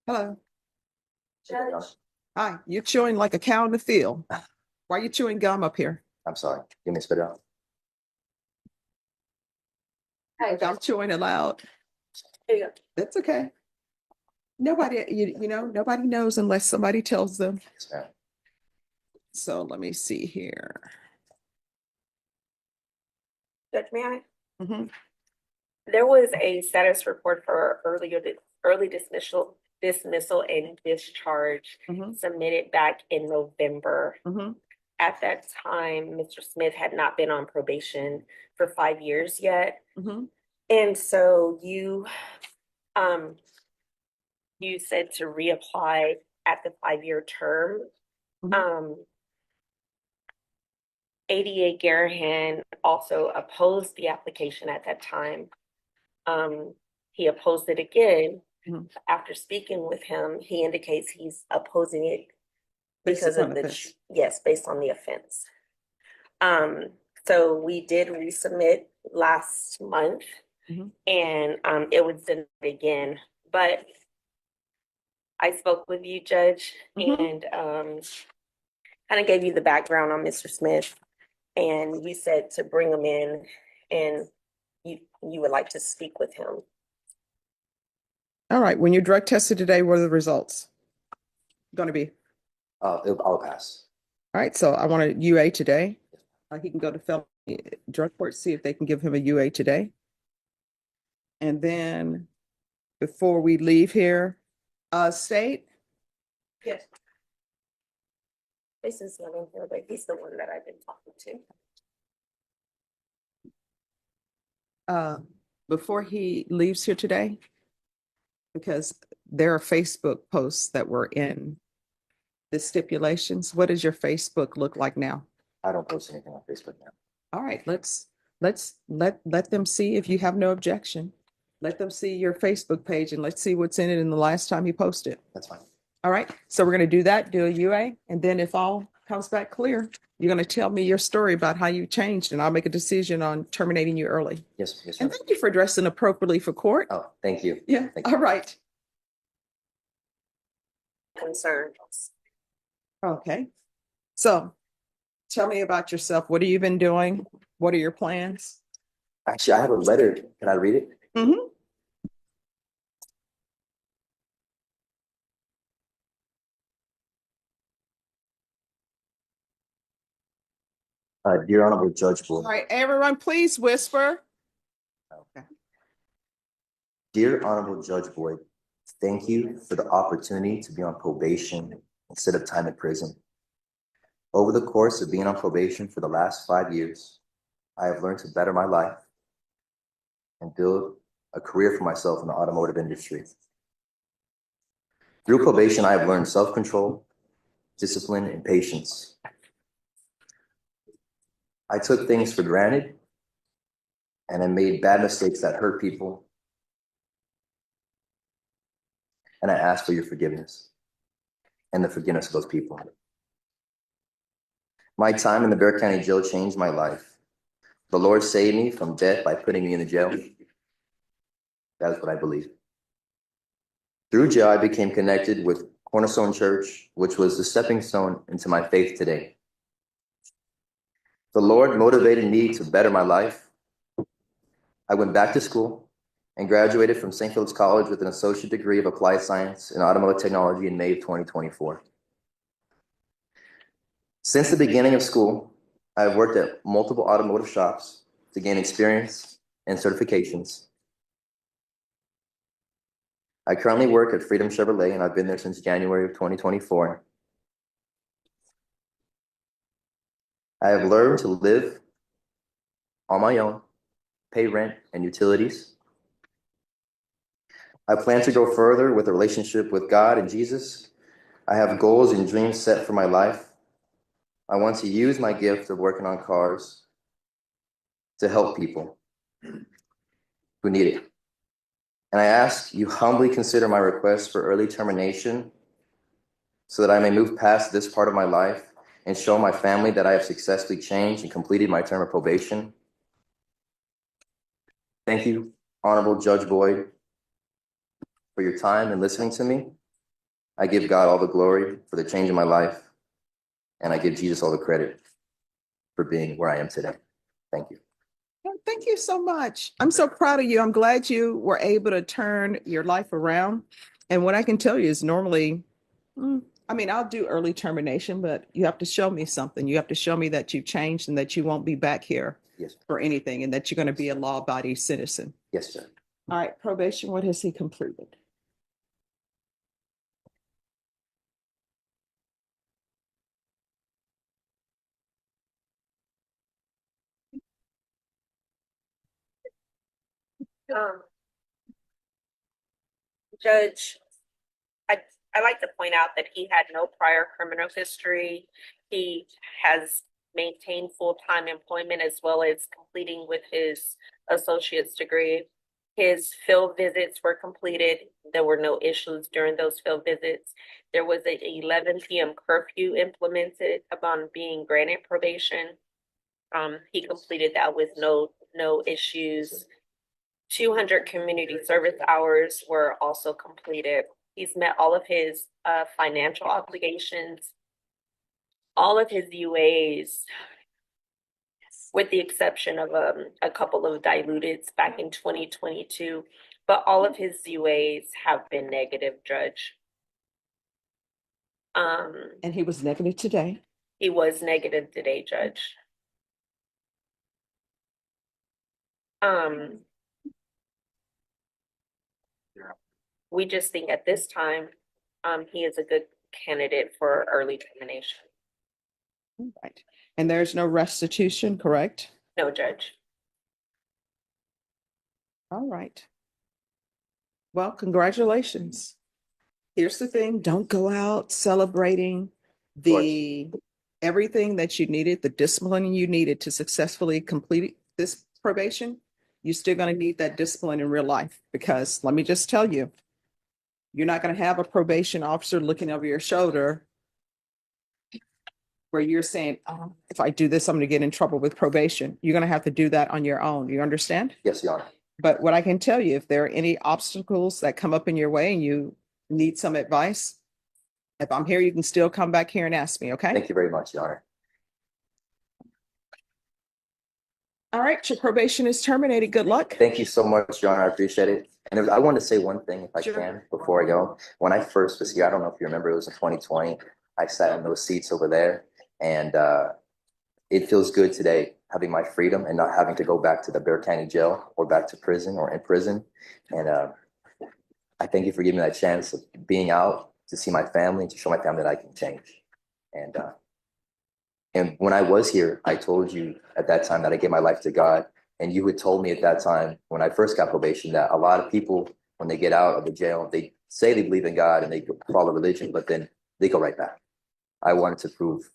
Hello. Judge. Hi. You're chewing like a cow in the field. Why are you chewing gum up here? I'm sorry. Give me a spit out. Look, I'm chewing it loud. Here you go. That's okay. Nobody, nobody knows unless somebody tells them. Yes, ma'am. So let me see here. Judge, may I? Mhm. There was a status report for early dismissal and discharge Mhm. submitted back in November. Mhm. At that time, Mr. Smith had not been on probation for 5 years yet. Mhm. And so um you said to reapply at the 5-year term. Mhm. ADA Garahan also opposed the application at that time. He opposed it again. Mhm. After speaking with him, he indicates he's opposing it Based because upon of offense. yes, based on the offense. So we did resubmit last month, Mhm. and it was denied again. But I spoke with you, Judge, Mhm. and kind of gave you the background on Mr. Smith, and you said to bring him in, and you would like to speak with him. All right. When you drug tested today, what are the results going to be? I'll pass. All right. So I want a UA today. He can go to felony drug court, see if they can give him a UA today. And then before we leave here, state. Yes. This is not in here, but he's the one that I've been talking to. Before he leaves here today, because there are Facebook posts that were in the stipulations. What does your Facebook look like now? I don't post anything on Facebook now. All right, let them see if you have no objection. Let them see your Facebook page and let's see what's in it in the last time you posted. That's fine. All right, so we're going to do that, do a UA, and then if all comes back clear, you're going to tell me your story about how you changed, and I'll make a decision on terminating you early. Yes, yes, And ma'am. thank you for dressing appropriately for court. Oh, thank you. Yeah, Thank you. all right. Concerns. Okay. So tell me about yourself. What have you been doing? What are your plans? Actually, I have a letter. Can I read it? Mm-hmm. Dear Honorable Judge All Boyd. right, everyone, please whisper. Okay. Dear Honorable Judge Boyd, thank you for the opportunity to be on probation instead of time in prison. Over the course of being on probation for the last 5 years, I have learned to better my life and build a career for myself in the automotive industry. Through probation, I have learned self-control, discipline, and patience. I took things for granted and I made bad mistakes that hurt people. And I ask for your forgiveness and the forgiveness of those people. My time in the Bexar County Jail changed my life. The Lord saved me from death by putting me in the jail. That is what I believe. Through jail, I became connected with Cornerstone Church, which was the stepping stone into my faith today. The Lord motivated me to better my life. I went back to school and graduated from St. Philip's College with an associate degree of applied science in automotive technology in May of 2024. Since the beginning of school, I have worked at multiple automotive shops to gain experience and certifications. I currently work at Freedom Chevrolet, and I've been there since January of 2024. I have learned to live on my own, pay rent and utilities. I plan to go further with a relationship with God and Jesus. I have goals and dreams set for my life. I want to use my gift of working on cars to help people who need it. And I ask you humbly consider my request for early termination so that I may move past this part of my life and show my family that I have successfully changed and completed my term of probation. Thank you, Honorable Judge Boyd, for your time and listening to me. I give God all the glory for the change in my life, and I give Jesus all the credit for being where I am today. Thank you. Well, thank you so much. I'm so proud of you. I'm glad you were able to turn your life around. And what I can tell you is normally, I mean, I'll do early termination, but you have to show me something. You have to show me that you've changed and that you won't be back here Yes. for anything and that you're going to be a law-abiding citizen. Yes, sir. All right, probation, what has he completed? Um, Judge, I, I like to point out that he had no prior criminal history. He has maintained full-time employment as well as completing with his associate's degree. His field visits were completed. There were no issues during those field visits. There was an 11 p.m. curfew implemented upon being granted probation. He completed that with no issues. 200 community service hours were also completed. He's met all of his financial obligations, all of his UAs, with the exception of a couple of diluteds back in 2022. But all of his UAs have been negative, Judge. And he was negative today. He was negative today, Judge. We just think at this time, he is a good candidate for early termination. All right. And there's no restitution, correct? No, Judge. All right. Well, congratulations. Here's the thing, don't go out celebrating the everything that you needed, the discipline you needed to successfully complete this probation. You're still going to need that discipline in real life because let me just tell you, you're not going to have a probation officer looking over your shoulder where you're saying, oh, if I do this, I'm going to get in trouble with probation. You're going to have to do that on your own. You understand? Yes, Your Honor. But what I can tell you, if there are any obstacles that come up in your way and you need some advice, if I'm here, you can still come back here and ask me, okay? Thank you very much, Your Honor. All right, your probation is terminated. Good luck. Thank you so much, Your Honor. I appreciate it. And I want to say one thing, if I Sure. can, before I go. When I first was here, I don't know if you remember, it was in 2020. I sat in those seats over there, and it feels good today having my freedom and not having to go back to the Bear County jail or back to prison or in prison. And I thank you for giving me that chance of being out to see my family and to show my family that I can change. And when I was here, I told you at that time that I gave my life to God. And you had told me at that time, when I first got probation, that a lot of people, when they get out of the jail, they say they believe in God and they follow religion, but then they go right back. I wanted to prove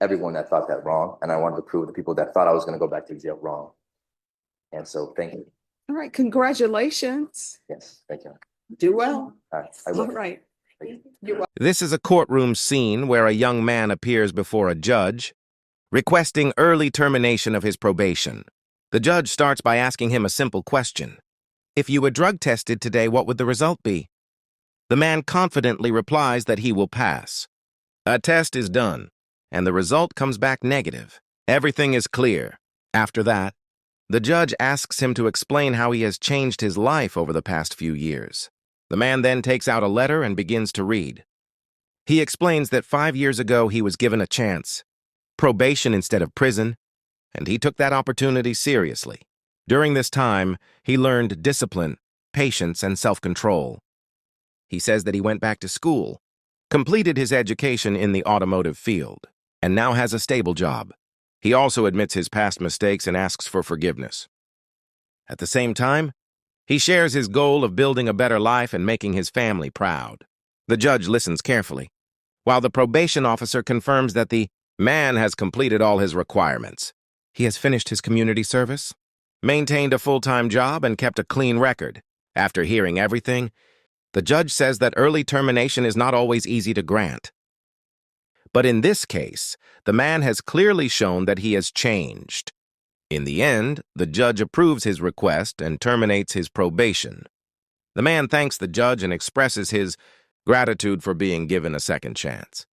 everyone that thought that wrong. And I wanted to prove the people that thought I was going to go back to jail wrong. And so thank you. All right, congratulations. Yes, thank you. Do well. All right, I All will. right. Thank you. You're welcome. This is a courtroom scene where a young man appears before a judge, requesting early termination of his probation. The judge starts by asking him a simple question. If you were drug tested today, what would the result be? The man confidently replies that he will pass. A test is done, and the result comes back negative. Everything is clear. After that, the judge asks him to explain how he has changed his life over the past few years. The man then takes out a letter and begins to read. He explains that 5 years ago he was given a chance, probation instead of prison, and he took that opportunity seriously. During this time, he learned discipline, patience, and self-control. He says that he went back to school, completed his education in the automotive field, and now has a stable job. He also admits his past mistakes and asks for forgiveness. At the same time, he shares his goal of building a better life and making his family proud. The judge listens carefully, while the probation officer confirms that the man has completed all his requirements. He has finished his community service, maintained a full-time job, and kept a clean record. After hearing everything, the judge says that early termination is not always easy to grant. But in this case, the man has clearly shown that he has changed. In the end, the judge approves his request and terminates his probation. The man thanks the judge and expresses his Gratitude for being given a second chance.